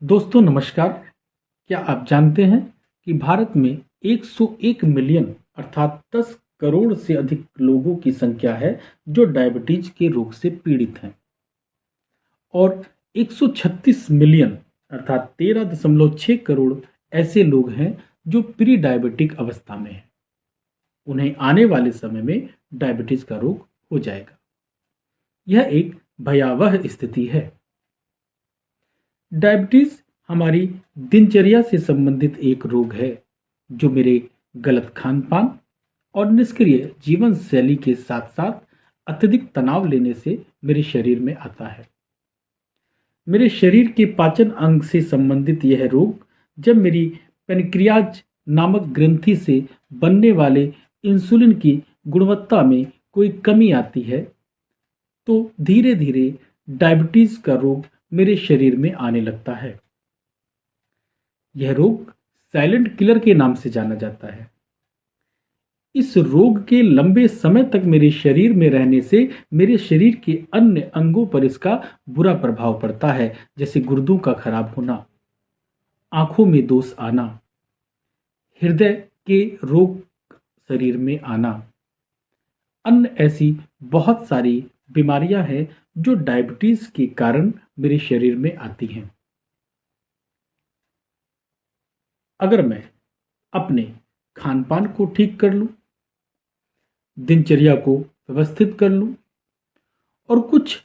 दोस्तों नमस्कार। क्या आप जानते हैं कि भारत में 101 मिलियन अर्थात 10 करोड़ से अधिक लोगों की संख्या है जो डायबिटीज के रोग से पीड़ित हैं और 136 मिलियन अर्थात 13.6 करोड़ ऐसे लोग हैं जो प्री डायबिटिक अवस्था में हैं। उन्हें आने वाले समय में डायबिटीज का रोग हो जाएगा। यह एक भयावह स्थिति है। डायबिटीज हमारी दिनचर्या से संबंधित एक रोग है जो मेरे गलत खान पान और निष्क्रिय जीवन शैली के साथ साथ अत्यधिक तनाव लेने से मेरे शरीर में आता है। मेरे शरीर के पाचन अंग से संबंधित यह रोग जब मेरी पेनक्रियाज नामक ग्रंथि से बनने वाले इंसुलिन की गुणवत्ता में कोई कमी आती है तो धीरे धीरे डायबिटीज का रोग मेरे शरीर में आने लगता है। यह रोग साइलेंट किलर के नाम से जाना जाता है। इस रोग के लंबे समय तक मेरे शरीर में रहने से मेरे शरीर के अन्य अंगों पर इसका बुरा प्रभाव पड़ता है, जैसे गुर्दों का खराब होना, आंखों में दोष आना, हृदय के रोग शरीर में आना। अन्य ऐसी बहुत सारी बीमारियां हैं जो डायबिटीज के कारण मेरे शरीर में आती हैं। अगर मैं अपने खान पान को ठीक कर लूं, दिनचर्या को व्यवस्थित कर लूं और कुछ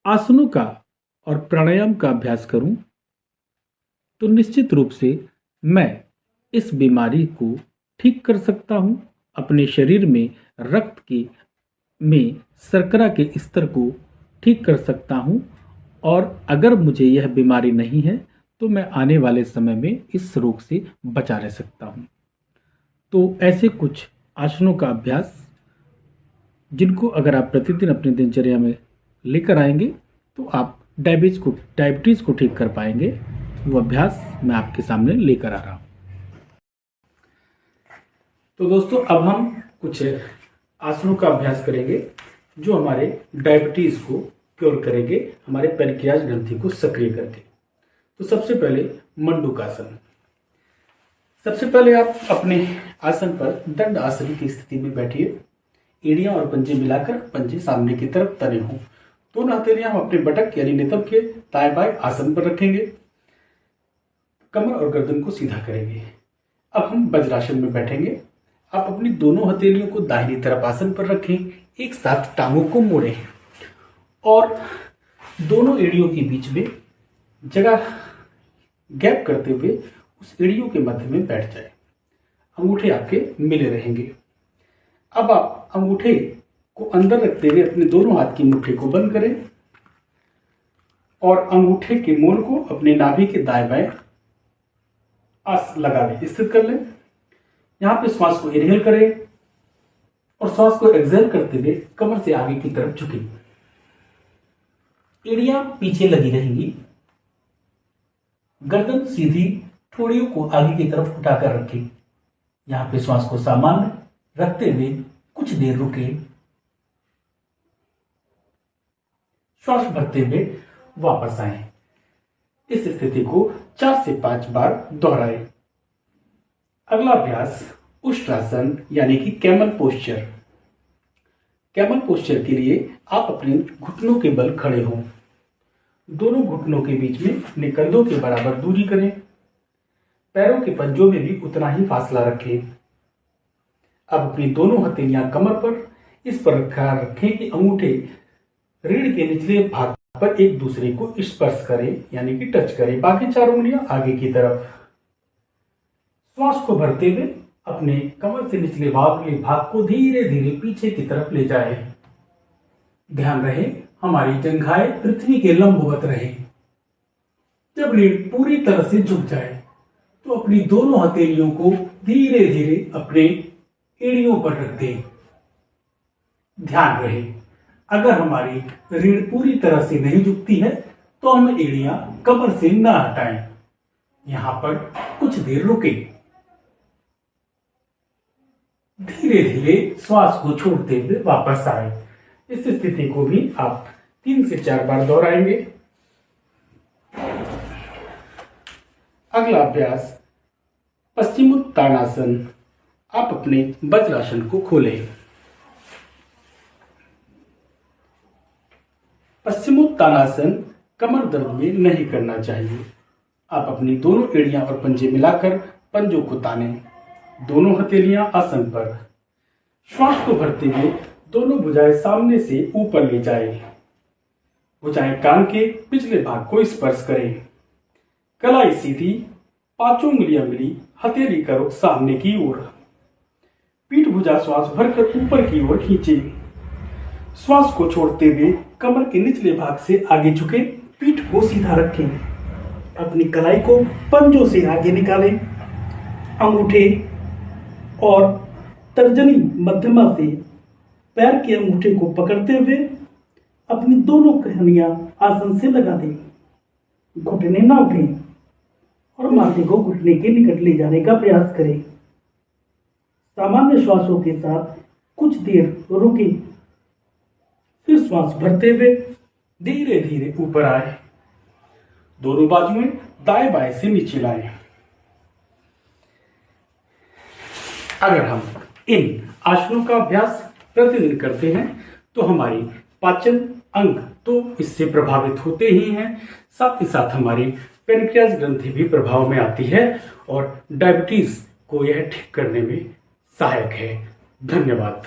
आसनों का और प्राणायाम का अभ्यास करूं तो निश्चित रूप से मैं इस बीमारी को ठीक कर सकता हूं। अपने शरीर में रक्त की में शर्करा के स्तर को ठीक कर सकता हूं और अगर मुझे यह बीमारी नहीं है तो मैं आने वाले समय में इस रोग से बचा रह सकता हूं। तो ऐसे कुछ आसनों का अभ्यास जिनको अगर आप प्रतिदिन अपनी दिनचर्या में लेकर आएंगे तो आप डायबिटीज को ठीक कर पाएंगे। वो अभ्यास मैं आपके सामने लेकर आ रहा हूं। तो दोस्तों अब हम कुछ आसनों का अभ्यास करेंगे जो हमारे डायबिटीज को क्योर करेंगे, हमारे पैनक्रियाज ग्रंथि को सक्रिय करके। तो सबसे पहले मंडूकासन। सबसे पहले आप अपने आसन पर दंड आसन की स्थिति में बैठिए। एड़ियां और पंजे मिलाकर पंजे सामने की तरफ तने हों। दोनों हथेलियां हम अपने बटक यानी नितंब के दाएं बाएं आसन पर रखेंगे। कमर और गर्दन को सीधा करेंगे। अब हम वज्रासन में बैठेंगे। आप अपनी दोनों हथेलियों को दाहिनी तरफ आसन पर रखें, एक साथ टांगों को मोड़ें और दोनों एड़ियों के बीच में जगह गैप करते हुए उस एड़ियों के मध्य में बैठ जाए। अंगूठे आपके मिले रहेंगे। अब आप अंगूठे को अंदर रखते हुए अपने दोनों हाथ की मुट्ठी को बंद करें और अंगूठे के मोल को अपने नाभि के दाएं बाएं लगा लें, स्थित कर लें। यहां पे श्वास को इनहेल करें और श्वास को एक्सहेल करते हुए कमर से आगे की तरफ झुकें। एड़ियां पीछे लगी रहेंगी। गर्दन सीधी, ठोड़ियों को आगे की तरफ उठाकर रखें। यहां पे श्वास को सामान्य रखते हुए कुछ देर रुके। श्वास भरते हुए वापस आए। इस स्थिति को 4 से 5 बार दोहराएं। अगला अभ्यास उष्ट्रासन यानी कि कैमल पोस्चर। कैमल पोस्चर के लिए आप अपने घुटनों के बल खड़े हों। दोनों घुटनों के बीच में अपने कंधों के बराबर दूरी करें। पैरों के पंजों में भी उतना ही फासला रखें। अब अपनी दोनों हथेलियां कमर पर इस प्रकार रखें कि अंगूठे रीढ़ के निचले भाग पर एक दूसरे को स्पर्श करें यानी कि टच करें। बाकी 4 उंगलियां आगे की तरफ। श्वास को भरते हुए अपने कमर से निचले भाग को धीरे धीरे पीछे की तरफ ले जाए। ध्यान रहे हमारी जंघाएं पृथ्वी के लंबवत रहे। जब रीढ़ पूरी तरह से झुक जाए तो अपनी दोनों हथेलियों को धीरे धीरे अपने एड़ियों पर रख दें। ध्यान रहे अगर हमारी रीढ़ पूरी तरह से नहीं झुकती है तो हम एड़ियां कमर से न हटाएं। यहां पर कुछ देर रुकें। धीरे धीरे श्वास को छोड़ते हुए वापस आए। इस स्थिति को भी आप 3 से 4 बार दोहराएंगे। अगला अभ्यास पश्चिमोत्तानासन। आप अपने वज्रासन को खोलें। पश्चिमोत्तानासन कमर दर्द में नहीं करना चाहिए। आप अपनी दोनों एड़ियां और पंजे मिलाकर पंजों को तानें। दोनों हथेलियां आसन पर। श्वास को भरते हुए दोनों भुजाएं सामने से ऊपर ले जाएं। भुजाएं कान के पिछले भाग को स्पर्श करें। कलाई सीधी, पांचों उंगली हथेली का रुख सामने की ओर। पीठ भुजा श्वास भरकर ऊपर की ओर खींचे। श्वास को छोड़ते हुए कमर के निचले भाग से आगे झुके, पीठ को सीधा रखें। अपनी कलाई को पंजों से आगे निकालें। अंगूठे और तर्जनी मध्यमा से पैर के अंगूठे को पकड़ते हुए अपनी दोनों कहनियां आसन से लगा दें। घुटने ना उठें और माथे को घुटने के निकट ले जाने का प्रयास करें। सामान्य श्वासों के साथ कुछ देर रुकें, फिर श्वास भरते हुए धीरे धीरे ऊपर आए। दोनों बाजुएं दाएं बाएं से नीचे लाएं। अगर हम इन आसनों का अभ्यास प्रतिदिन करते हैं तो हमारी पाचन अंग तो इससे प्रभावित होते ही हैं, साथ ही साथ हमारी पेनक्रियाज ग्रंथि भी प्रभाव में आती है और डायबिटीज को यह ठीक करने में सहायक है। धन्यवाद।